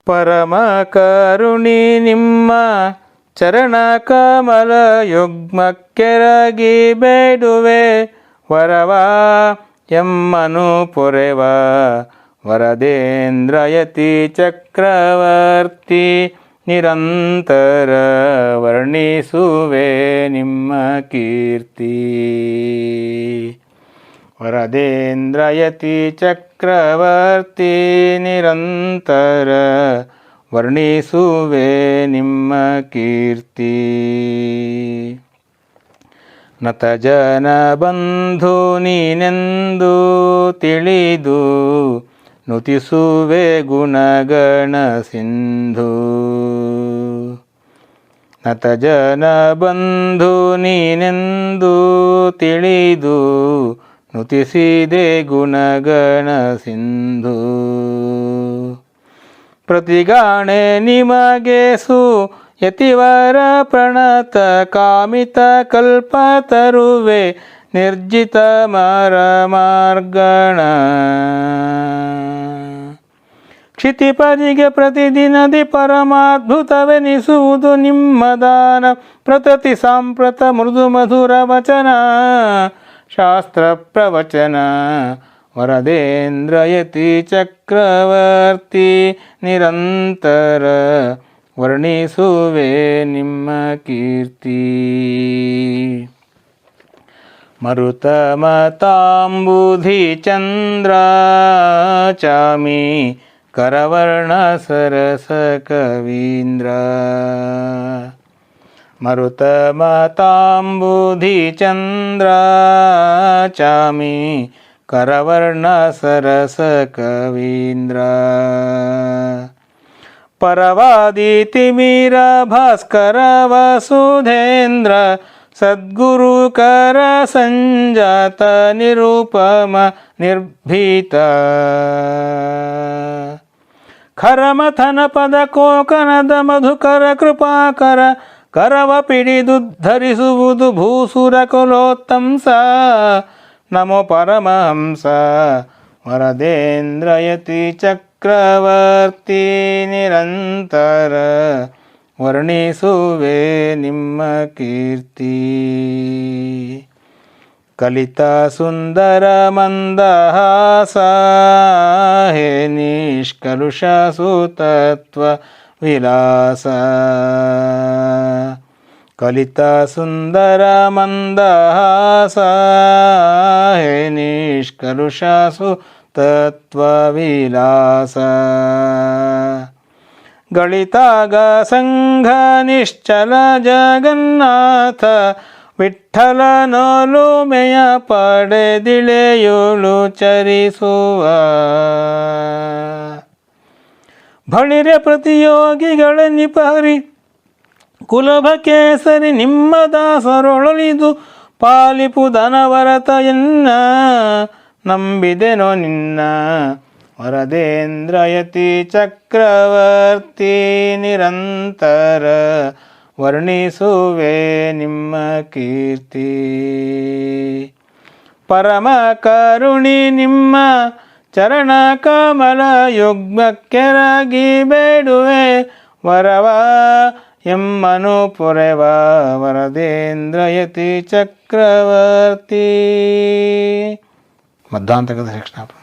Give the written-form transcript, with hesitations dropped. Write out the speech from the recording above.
ಪರಮ ಕರುಣಿ ನಿಮ್ಮ ಚರಣ ಕಮಲ ಯುಗ್ಮಕ್ಕೆರಗಿ ಬೇಡುವೆ ವರವ ಎಮ್ಮನು ಪೊರೆವ ವರದೇಂದ್ರಯತಿ ಚಕ್ರವರ್ತಿ ನಿರಂತರ ವರ್ಣಿಸುವೆ ನಿಮ್ಮ ಕೀರ್ತಿ. ವರದೇಂದ್ರಯತಿ ಚಕ್ರವರ್ತಿ ನಿರಂತರ ವರ್ಣಿಸುವೆ ನಿಮ್ಮ ಕೀರ್ತಿ. ನತ ಜನ ಬಂಧು ನೀನೆಂದು ತಿಳಿದು ನುತಿಸುವೆ ಗುಣಗಣ ಸಿಂಧು. ನತ ಜನ ಬಂಧು ನೀನೆಂದು ತಿಳಿದು ನುತಿಸಿದೆ ಗುಣಗಣ ಸಿಂಧು. ಪ್ರತಿಗಾಣೆ ನಿಮಗೆ ಯತಿವರ ಪ್ರಣತ ಕಾಮಿತ ಕಲ್ಪ ತರುವೆ ನಿರ್ಜಿತ ಮರ ಮಾರ್ಗಣ. ಕ್ಷಿತಿಪದಿಗೆ ಪ್ರತಿದಿನದಿ ಪರಮಾದ್ಭುತವೆನಿಸುವುದು ನಿಮ್ಮ ದಾನ. ಪ್ರತತಿ ಸಾಂಪ್ರತ ಮೃದು ಮಧುರ ವಚನ ಶಾಸ್ತ್ರ ಪ್ರವಚನ. ವರದೇಂದ್ರಯತಿ ಚಕ್ರವರ್ತಿ ನಿರಂತರ ವರ್ಣಿಸುವೆ ನಿಮ್ಮ ಕೀರ್ತಿ. ಮರುತ ಮತಾಂಬುಧಿ ಚಂದ್ರ ಚಾಮಿ ಕರವರ್ಣ ಸರಸ ಕವೀಂದ್ರ. ಮರುತ ಮತಾಂಬುಧಿ ಚಂದ್ರ ಚಾಮಿ ಕರವರ್ಣ ಸರಸ ಕವೀಂದ್ರ. ಪರವಾದಿ ತಿಮಿರ ಭಾಸ್ಕರ ವಸುಧೇಂದ್ರ ಸದ್ಗುರು ಕರ ಸಂಜಾತ ನಿರುಪಮ ನಿರ್ಭೀತ. ಖರಮಥನ ಪದ ಕೋಕನದ ಮಧುಕರ ಕೃಪಾಕರ ಕರವ ಪಿಡಿದು ಧರಿಸುವುದು ಭೂಸುರ ಕುಲೋತ್ತಂಸ. ನಮೋ ಪರಮಹಂಸ ವರದೇಂದ್ರಯತಿ ಚಕ್ರವರ್ತಿ ನಿರಂತರ ವರ್ಣಿಸುವೆ ನಿಮ್ಮ ಕೀರ್ತಿ. ಕಲಿತ ಸುಂದರ ಮಂದಹಾಸ ಹೇ ನಿಷ್ಕಲುಷ ಸುತತ್ವ ವಿಲಾಸ. ಕಲಿತ ಸುಂದರ ಮಂದಹಾಸ ಹೇ ನಿಷ್ಕಲುಷ ಸುತತ್ವ ವಿಲಾಸ. ಗಳಿತಾಗ ಸಂಘ ನಿಶ್ಚಲ ಜಗನ್ನಾಥ ವಿಠ್ಠಲನೊಲುಮೆಯ ಪಡೆದಿಳೆಯುಳು ಚರಿಸುವ. ಬಳಿರೆ ಪ್ರತಿಯೋಗಿಗಳ ನಿಪಹರಿ ಕುಲಭ ಕೇಸರಿ ನಿಮ್ಮ ದಾಸರೊಳಲಿದು ಪಾಲಿಪು ಧನವರತ ಎನ್ನ. ನಂಬಿದೆನೋ ನಿನ್ನ ವರದೇಂದ್ರಯತಿ ಚಕ್ರವರ್ತಿ ನಿರಂತರ ವರ್ಣಿಸುವೆ ನಿಮ್ಮ ಕೀರ್ತಿ. ಪರಮ ಕರುಣಿ ನಿಮ್ಮ ಚರಣ ಕಮಲ ಯುಗ್ಮಕ್ಕೆರಗಿ ಬೇಡುವೆ ವರವ ಎಮ್ಮನು ಪೊರೆವ ವರದೇಂದ್ರಯತಿ ಚಕ್ರವರ್ತಿ. ಮಧ್ಯಾಂತಕದ ಶಿಕ್ಷಣ.